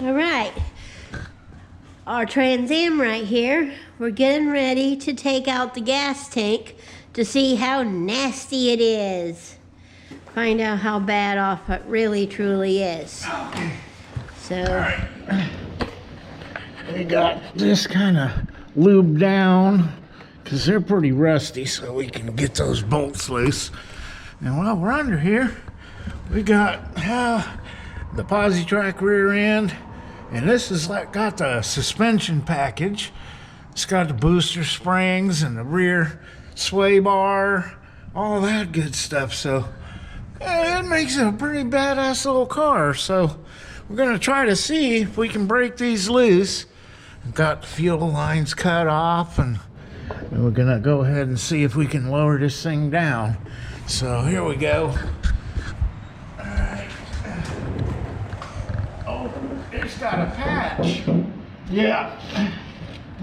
All right, our Trans Am right here. We're getting ready to take out the gas tank to see how nasty it is. Find out how bad off it really truly is. So, all right. We got this kind of lubed down because they're pretty rusty, so we can get those bolts loose. And while we're under here, we got the Pontiac rear end. And this is like got the suspension package. It's got the booster springs and the rear sway bar, all that good stuff. So it makes it a pretty badass little car. So we're gonna try to see if we can break these loose. We've got the fuel lines cut off, and we're gonna go ahead and see if we can lower this thing down. So here we go. It's got a patch. Yeah. I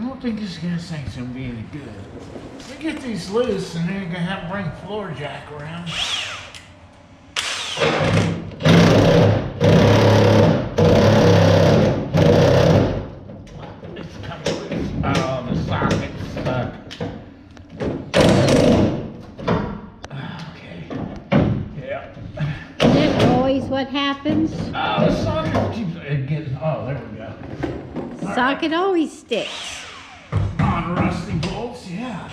don't think this gas tank's gonna be any good. We get these loose and then you're gonna have to bring the floor jack around. It's coming loose. Oh, the socket's stuck. Okay. Yeah. is that always what happens? Oh, the socket keeps getting. Oh, there we go. Socket always sticks. On rusty bolts, yeah.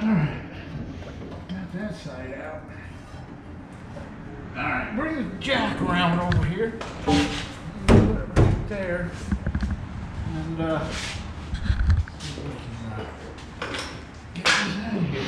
Alright. Got that side out. Alright, bring the jack around over here. Put it right there. And see if we can get this out of here.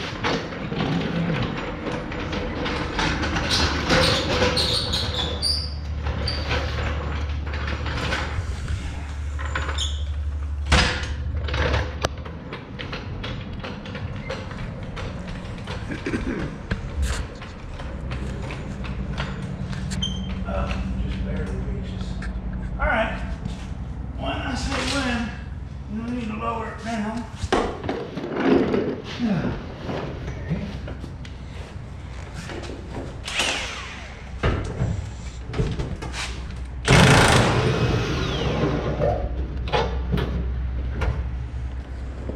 Just barely reaches. All right. When I say when, you need to lower it down. Okay.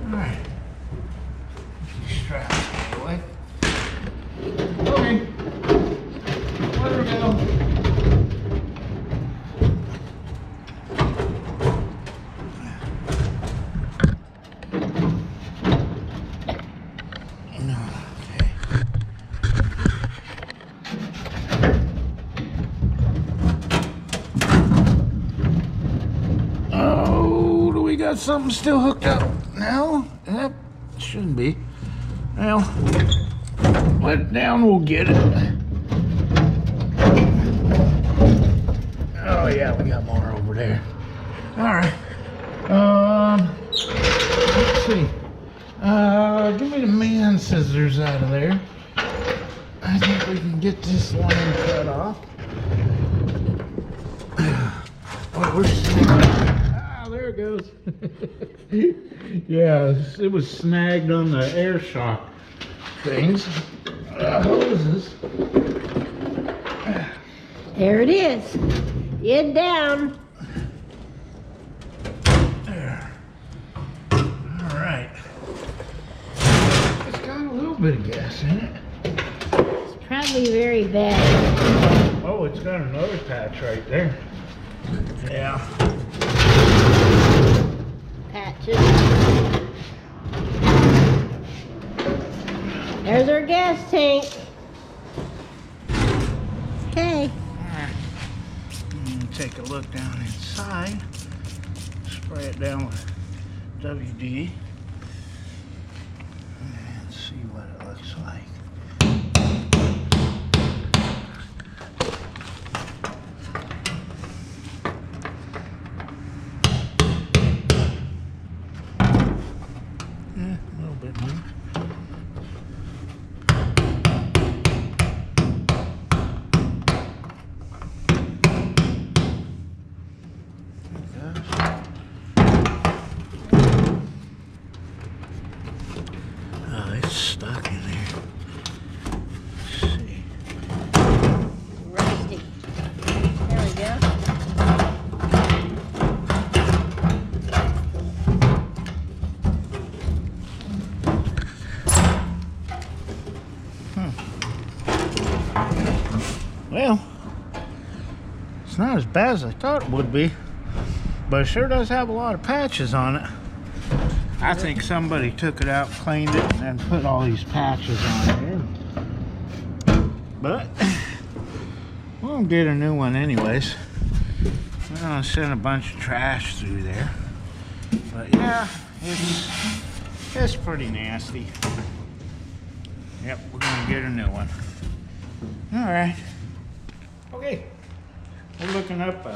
All right. These straps out of the way. Okay. There we go. Oh, do we got something still hooked up? No? That shouldn't be. Well, let it down, we'll get it. Oh yeah, we got more over there. All right. Let's see. Give me the man scissors out of there. I think we can get this line cut off. Oh, we're snagged. Ah, there it goes. Yeah, it was snagged on the air shock things. Hoses. There it is. Get down. There. All right. It's got a little bit of gas in it. It's probably very bad. Oh, it's got another patch right there. Yeah. Patches. There's our gas tank. Okay. take a look down inside. Spray it down with WD and see what it looks like. A little bit more. Oh, it's stuck in there. Let's see. Rusty. There we go. Well, it's not as bad as I thought it would be, but it sure does have a lot of patches on it. I think somebody took it out, cleaned it, and then put all these patches on here. But we'll get a new one anyways. We're gonna send a bunch of trash through there. But yeah, it's pretty nasty. Yep, we're gonna get a new one. All right. Okay. We're looking up,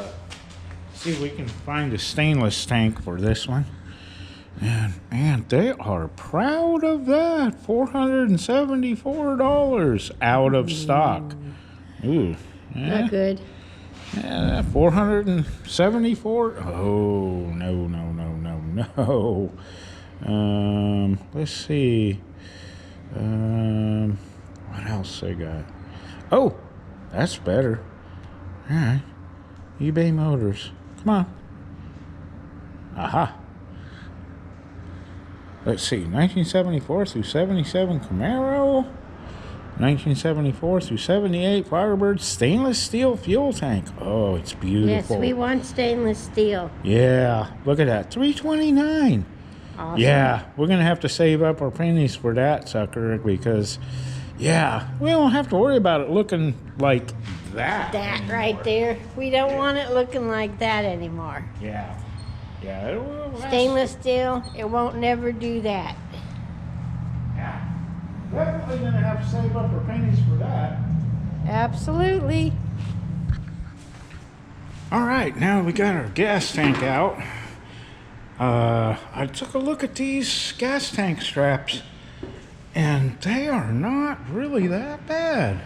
see if we can find a stainless tank for this one. And man, they are proud of that. $474 out of stock. Ooh. Yeah. Not good. Yeah, 474. Oh, no. Let's see. What else they got? Oh, that's better. All right. eBay Motors. Come on. Aha. Let's see. 1974 through 77 Camaro. 1974 through 78 Firebird stainless steel fuel tank. Oh, it's beautiful. Yes, we want stainless steel. Yeah, look at that. $329. Awesome. Yeah, we're gonna have to save up our pennies for that sucker because, yeah, we don't have to worry about it looking like that. That anymore. right there. We don't want it looking like that anymore. Yeah, yeah. It will last. Stainless steel, it won't never do that. Yeah, definitely gonna have to save up our pennies for that. Absolutely. All right, now we got our gas tank out. I took a look at these gas tank straps, and they are not really that bad.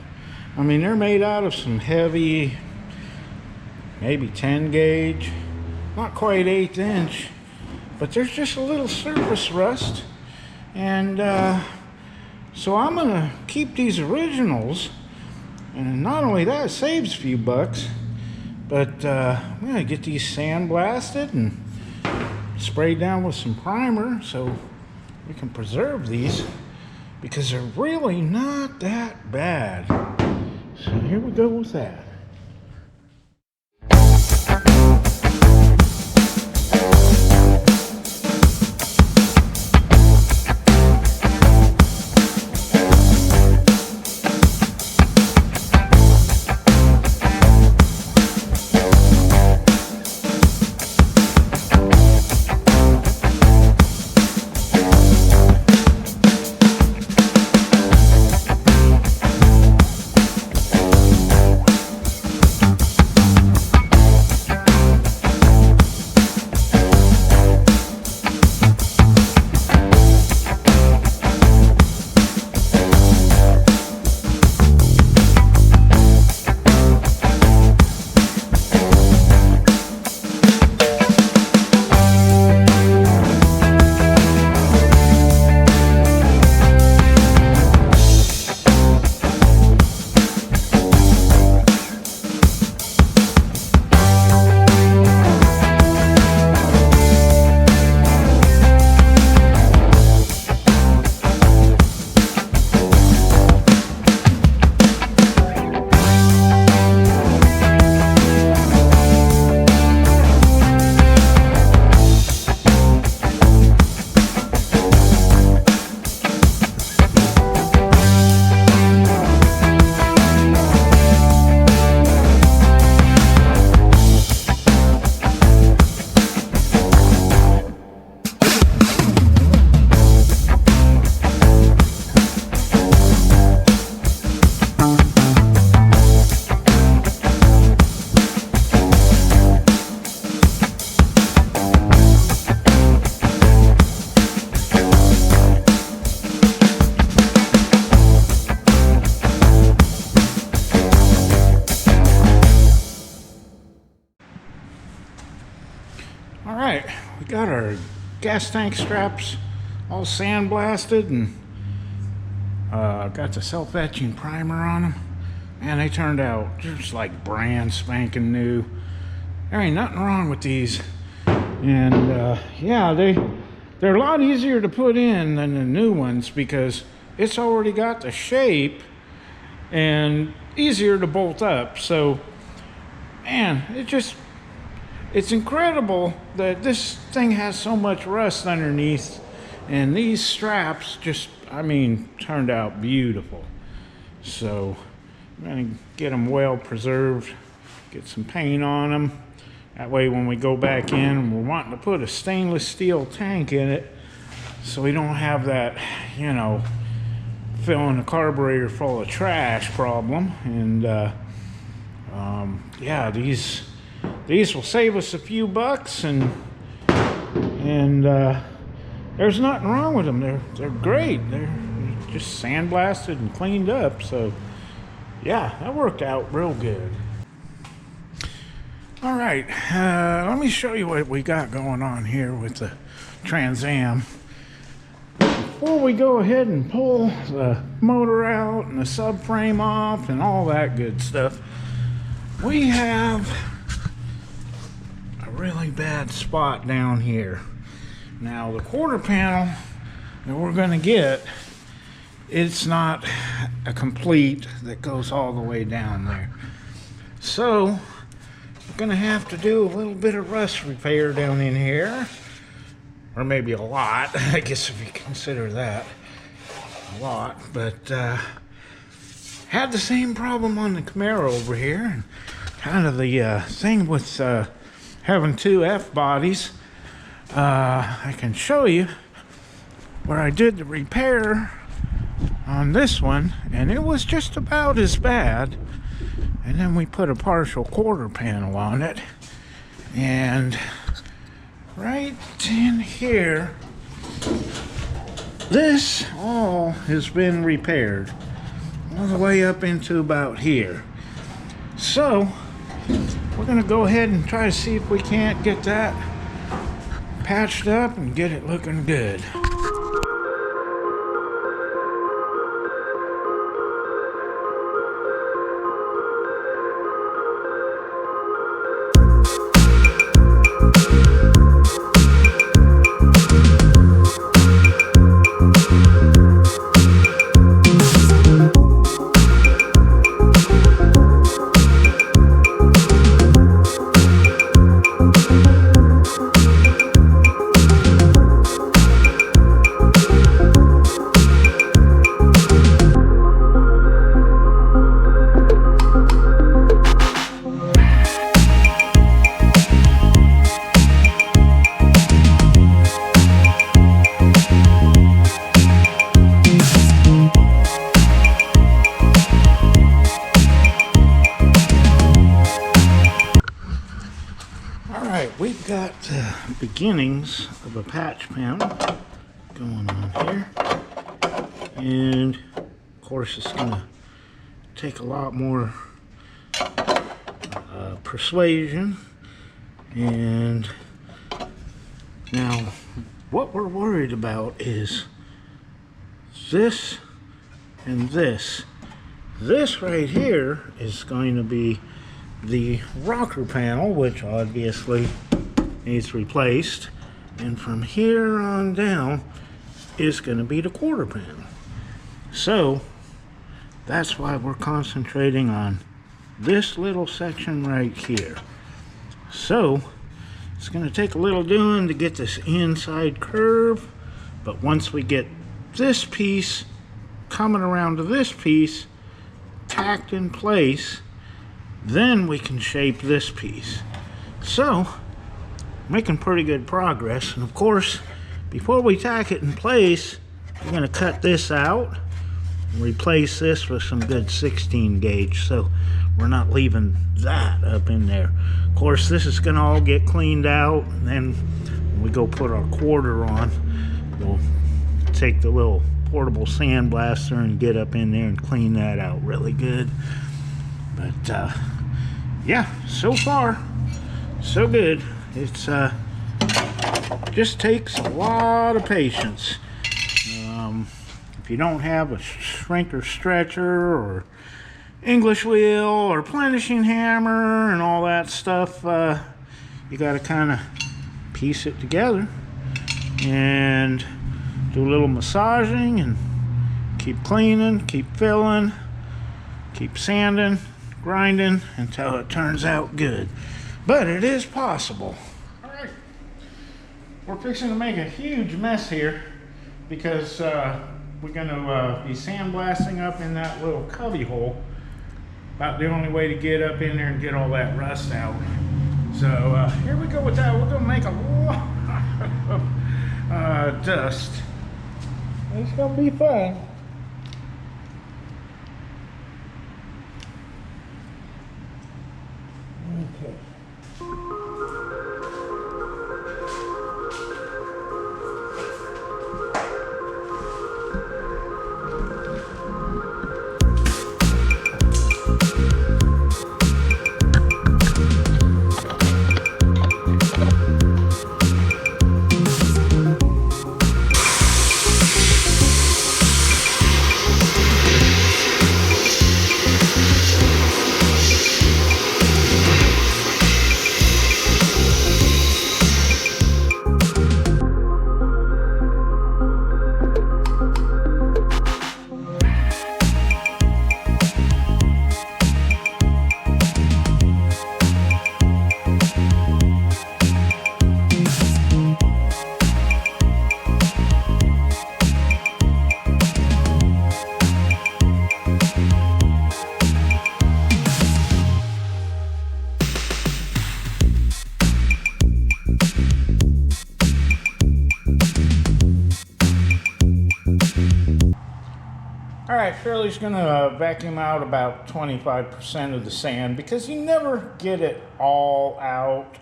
I mean, they're made out of some heavy, maybe 10 gauge, not quite 1/8 inch, but there's just a little surface rust. And so I'm gonna keep these originals, and not only that, it saves a few bucks, but I'm gonna get these sandblasted and sprayed down with some primer so we can preserve these because they're really not that bad. So here we go with that. All right, we got our gas tank straps all sandblasted and got the self-etching primer on them. Man, they turned out just like brand spanking new. There ain't nothing wrong with these. And yeah, they're a lot easier to put in than the new ones because it's already got the shape and easier to bolt up. So, man, it's incredible that this thing has so much rust underneath, and these straps just, I mean, turned out beautiful. So I'm gonna get them well preserved, get some paint on them. That way when we go back in, we're wanting to put a stainless steel tank in it so we don't have that, you know, filling the carburetor full of trash problem. And yeah, these will save us a few bucks, and there's nothing wrong with them. They're great. They're just sandblasted and cleaned up. So yeah, that worked out real good. All right, let me show you what we got going on here with the Trans Am. Before we go ahead and pull the motor out and the subframe off and all that good stuff, we have a really bad spot down here. Now the quarter panel that we're going to get, it's not a complete that goes all the way down there. So we're going to have to do a little bit of rust repair down in here. Or maybe a lot, I guess if you consider that a lot. But had the same problem on the Camaro over here. And kind of the thing with having two F bodies. I can show you where I did the repair on this one, and it was just about as bad. And then we put a partial quarter panel on it, and right in here, this all has been repaired all the way up into about here. So we're gonna go ahead and try to see if we can't get that patched up and get it looking good. We've got beginnings of a patch panel going on here, and of course it's going to take a lot more persuasion. And now what we're worried about is this and this. This right here is going to be the rocker panel, which obviously needs replaced, and from here on down is going to be the quarter panel. So that's why we're concentrating on this little section right here. So it's going to take a little doing to get this inside curve, but once we get this piece coming around to this piece tacked in place, then we can shape this piece. So making pretty good progress. And of course, before we tack it in place, we're going to cut this out and replace this with some good 16 gauge, so we're not leaving that up in there. Of course, this is going to all get cleaned out, and then when we go put our quarter on, we'll take the little portable sandblaster and get up in there and clean that out really good. But yeah, so far so good. It's just takes a lot of patience. If you don't have a shrinker stretcher or English wheel or plenishing hammer and all that stuff, you got to kind of piece it together and do a little massaging and keep cleaning, keep filling, keep sanding, grinding until it turns out good. But it is possible. All right, we're fixing to make a huge mess here because we're going to be sandblasting up in that little cubby hole. About the only way to get up in there and get all that rust out. So here we go with that. We're going to make a lot of dust. It's going to be fun. Okay. Alright, Shirley's going to vacuum out about 25% of the sand because you never get it all out.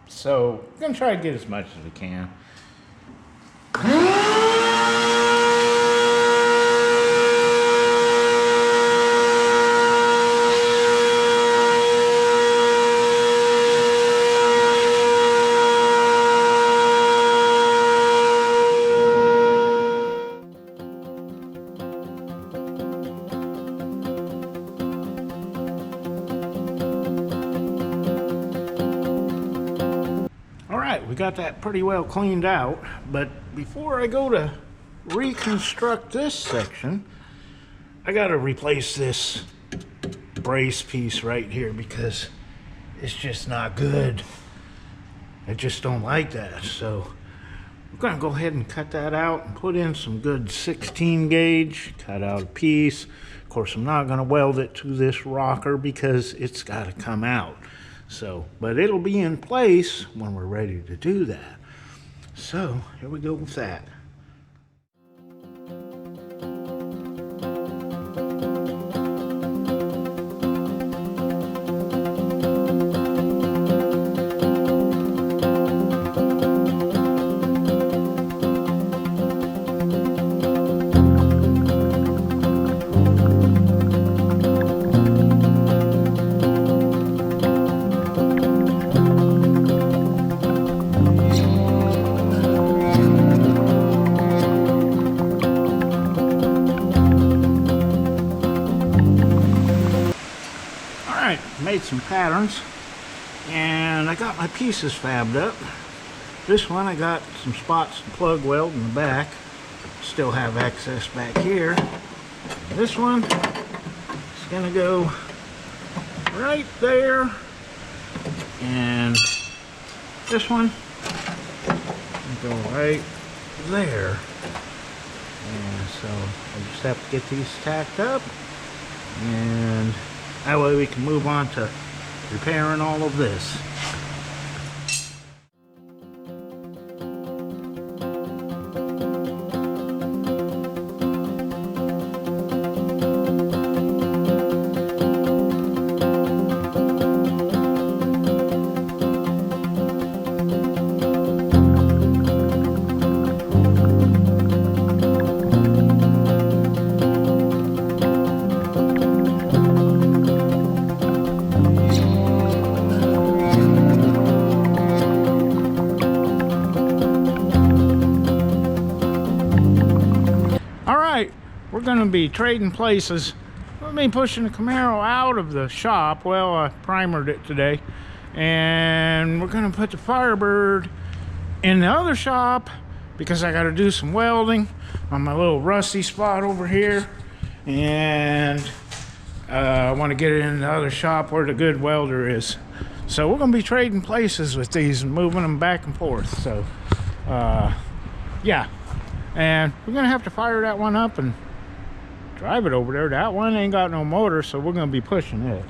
So I'm going to try to get as much as we can. We got that pretty well cleaned out, but before I go to reconstruct this section, I got to replace this brace piece right here because it's just not good. I just don't like that. So we're going to go ahead and cut that out and put in some good 16 gauge, cut out a piece. Of course, I'm not going to weld it to this rocker because it's got to come out. So, but it'll be in place when we're ready to do that. So, here we go with that. Made some patterns and I got my pieces fabbed up. This one I got some spots to plug weld in the back, still have access back here. This one is gonna go right there, and this one will go right there. And so I just have to get these tacked up, and that way we can move on to repairing all of this. gonna be trading places. We'll be pushing the Camaro out of the shop. Well, I primered it today. And we're gonna put the Firebird in the other shop because I gotta do some welding on my little rusty spot over here. And I want to get it in the other shop where the good welder is. So we're going to be trading places with these and moving them back and forth. So yeah, and we're going to have to fire that one up and drive it over there. That one ain't got no motor, so we're going to be pushing it.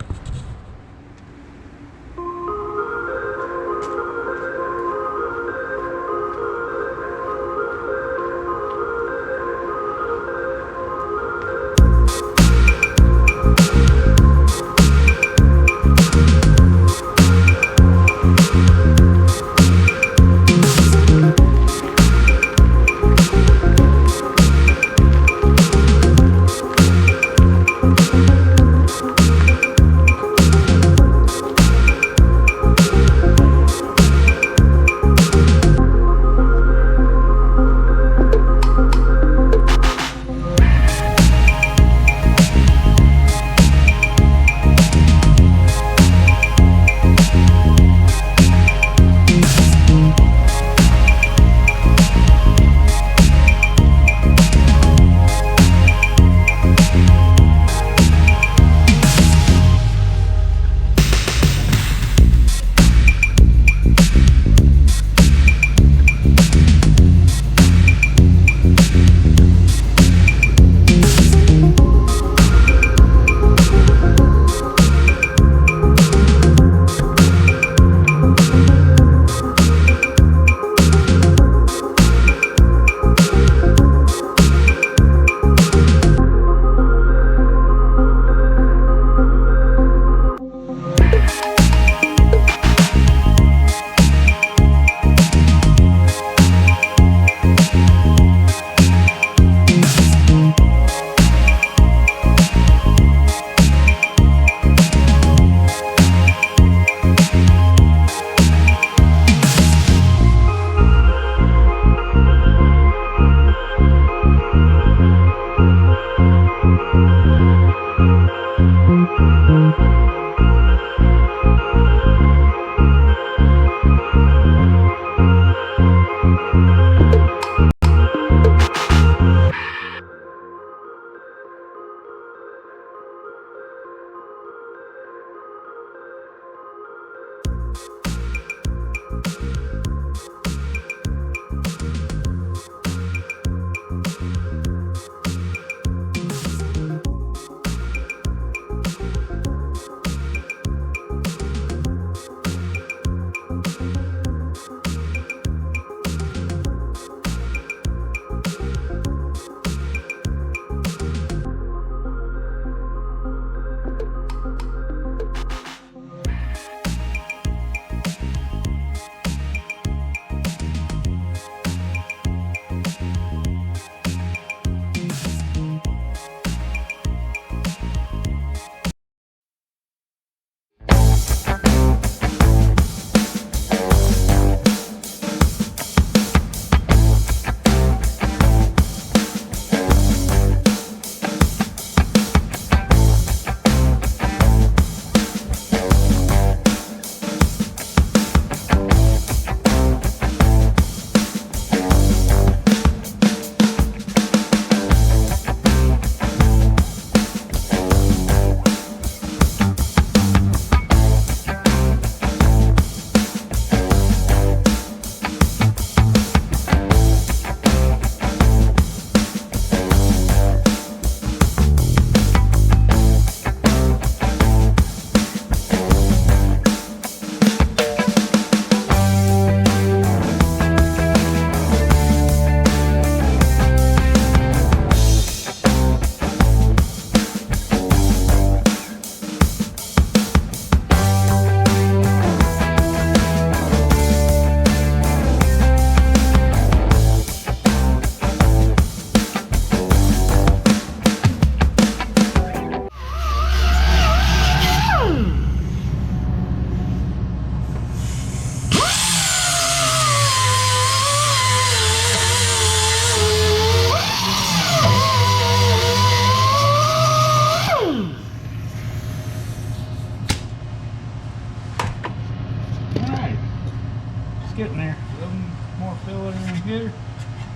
getting there. A little more filler in here.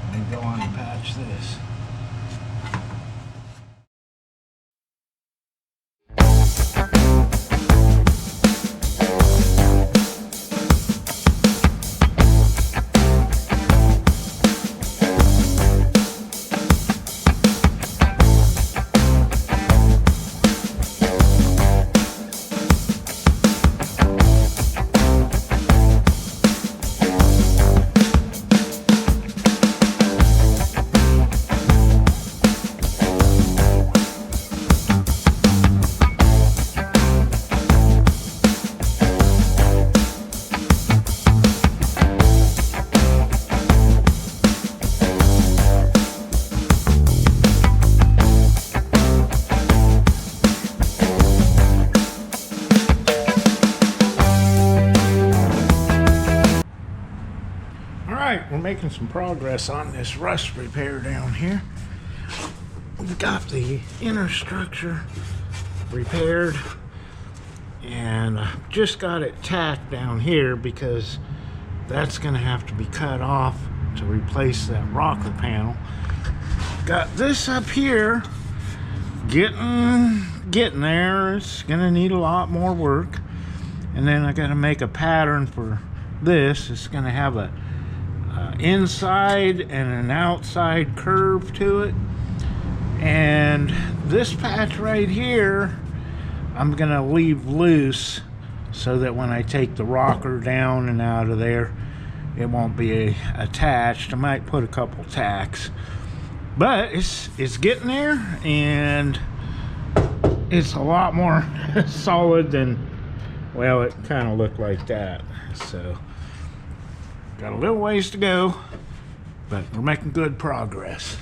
And then go on and patch this. We're making some progress on this rust repair down here. We've got the inner structure repaired, and I just got it tacked down here because that's going to have to be cut off to replace that rocker panel. Got this up here getting there. It's going to need a lot more work, and then I got to make a pattern for this. It's going to have a inside and an outside curve to it, and this patch right here I'm gonna leave loose so that when I take the rocker down and out of there it won't be attached. I might put a couple tacks, but it's getting there, and it's a lot more solid than, well, it kind of looked like that. So got a little ways to go, but we're making good progress.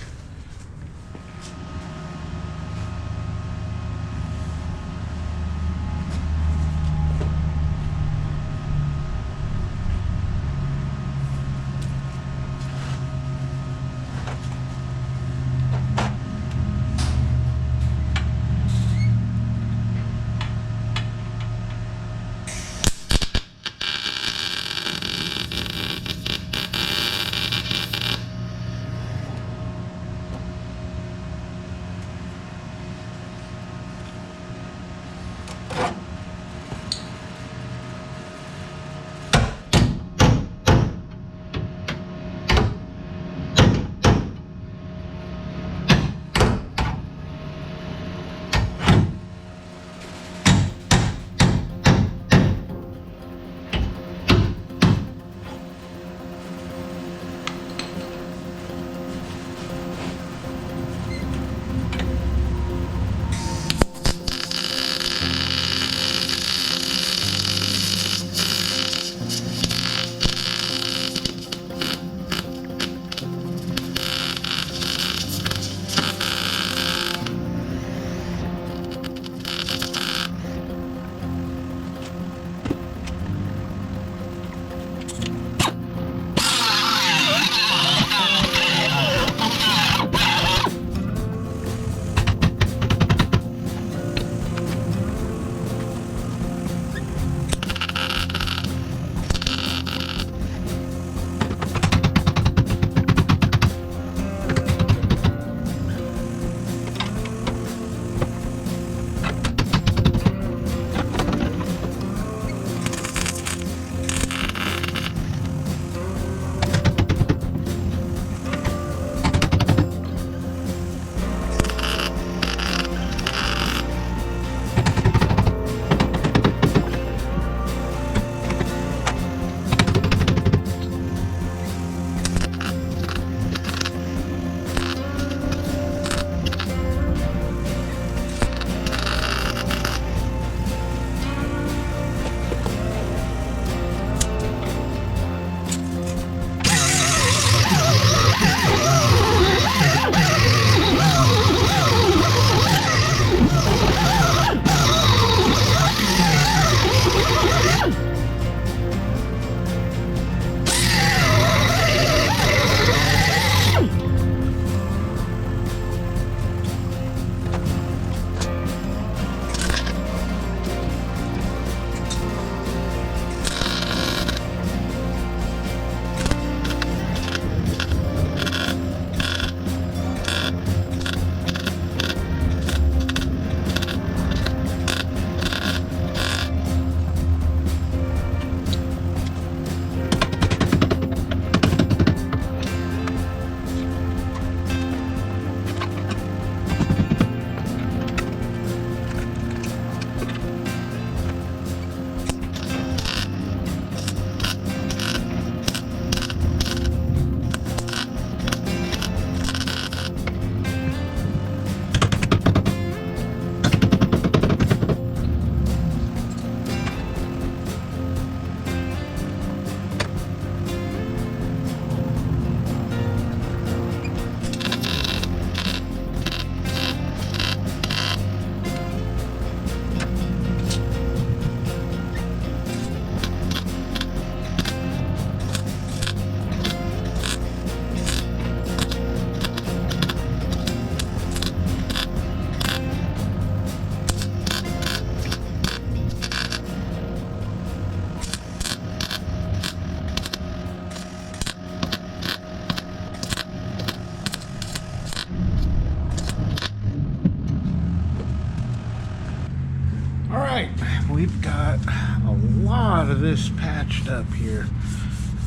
lot of this patched up here.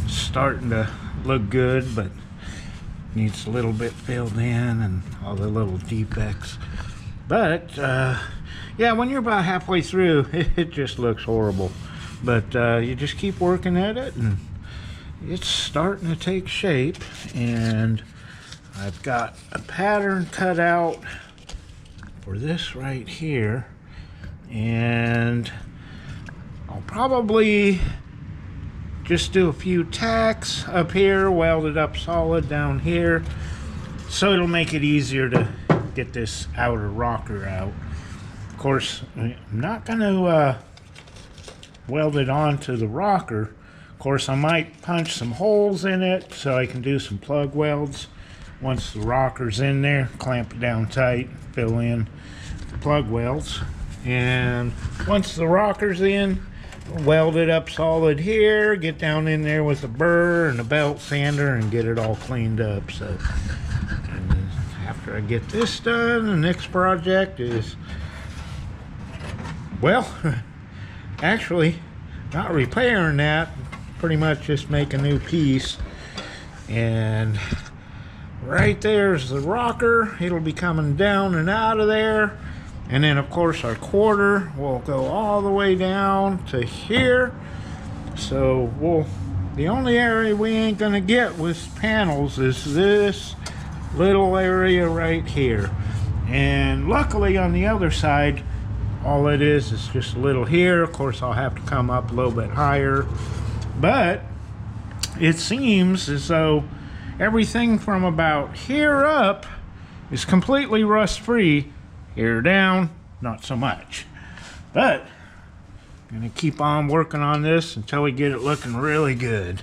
It's starting to look good, but needs a little bit filled in and all the little defects. But yeah, when you're about halfway through, it just looks horrible. But you just keep working at it, and it's starting to take shape. And I've got a pattern cut out for this right here, and I'll probably just do a few tacks up here, weld it up solid down here, so it'll make it easier to get this outer rocker out. Of course, I'm not going to weld it onto the rocker. Of course, I might punch some holes in it so I can do some plug welds. Once the rocker's in there, clamp it down tight, fill in the plug welds. And once the rocker's in, weld it up solid here, get down in there with a burr and a belt sander and get it all cleaned up. So, and then after I get this done, the next project is, well, actually not repairing that, pretty much just make a new piece. And right there's the rocker. It'll be coming down and out of there. And then of course our quarter will go all the way down to here. So the only area we ain't gonna get with panels is this little area right here. And luckily on the other side, all it is just a little here. Of course I'll have to come up a little bit higher. But it seems as though everything from about here up is completely rust free. Here down, not so much. But I'm gonna keep on working on this until we get it looking really good.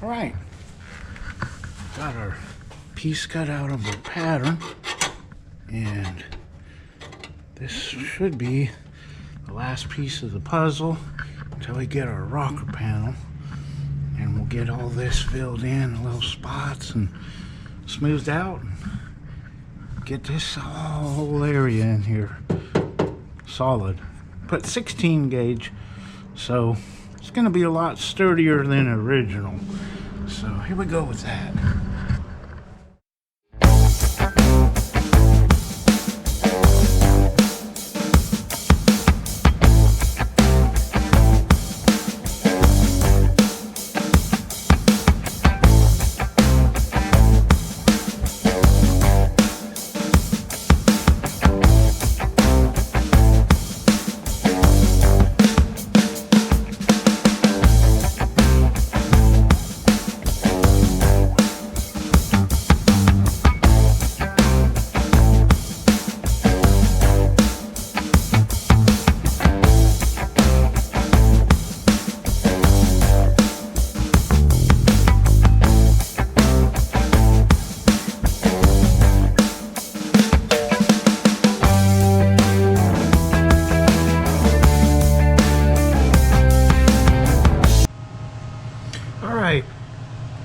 All right, got our piece cut out of our pattern, and this should be the last piece of the puzzle until we get our rocker panel. And we'll get all this filled in, little spots, and smoothed out. Get this whole area in here solid. Put 16 gauge, so it's going to be a lot sturdier than original. So here we go with that.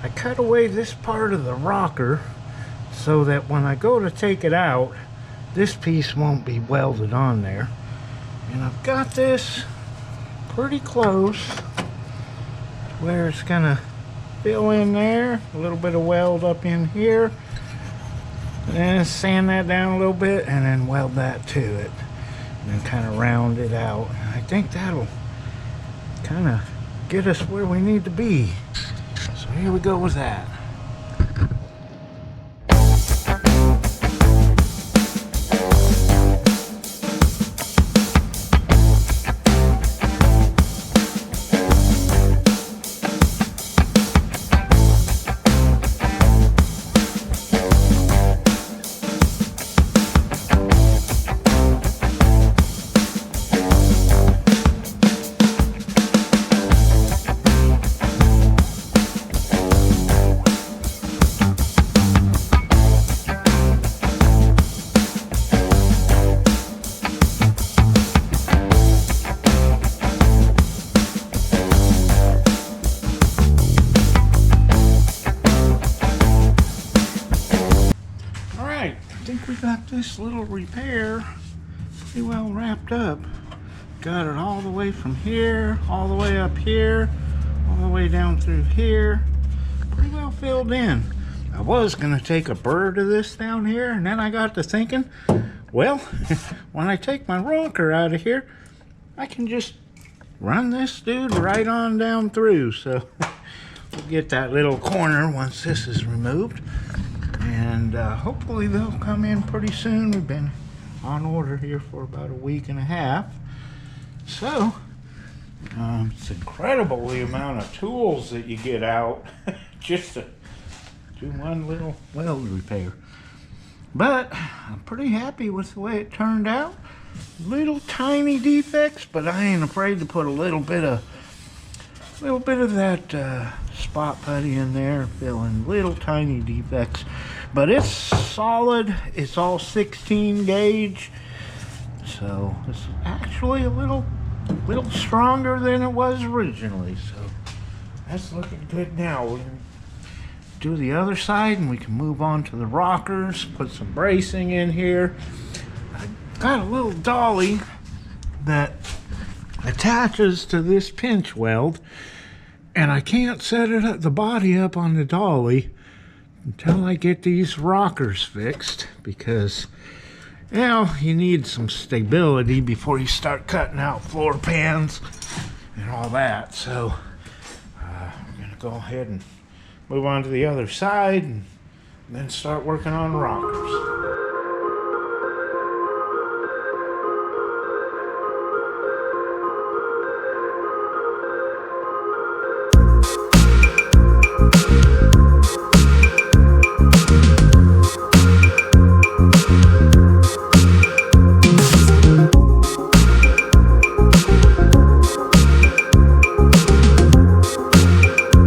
I cut away this part of the rocker so that when I go to take it out, this piece won't be welded on there. And I've got this pretty close where it's gonna fill in there, a little bit of weld up in here, and then sand that down a little bit and then weld that to it and then kind of round it out. And I think that'll kind of get us where we need to be. So here we go with that. I think we got this little repair pretty well wrapped up. got it all the way from here, all the way up here, all the way down through here. Pretty well filled in. I was gonna take a bird of this down here, and then I got to thinking, well, when I take my rocker out of here, I can just run this dude right on down through. So we'll get that little corner once this is removed, and hopefully they'll come in pretty soon. We've been on order here for about a week and a half. So it's incredible the amount of tools that you get out just to do one little weld repair. But I'm pretty happy with the way it turned out. Little tiny defects, but I ain't afraid to put a little bit of that spot putty in there, fill in little tiny defects. But it's solid. It's all 16 gauge, so it's actually a little stronger than it was originally. So that's looking good now. We'll do the other side, and we can move on to the rockers. Put some bracing in here. I got a little dolly that attaches to this pinch weld, and I can't set it up, the body up on the dolly, until I get these rockers fixed, because, you know, you need some stability before you start cutting out floor pans and all that. So I'm gonna go ahead and move on to the other side and then start working on rockers.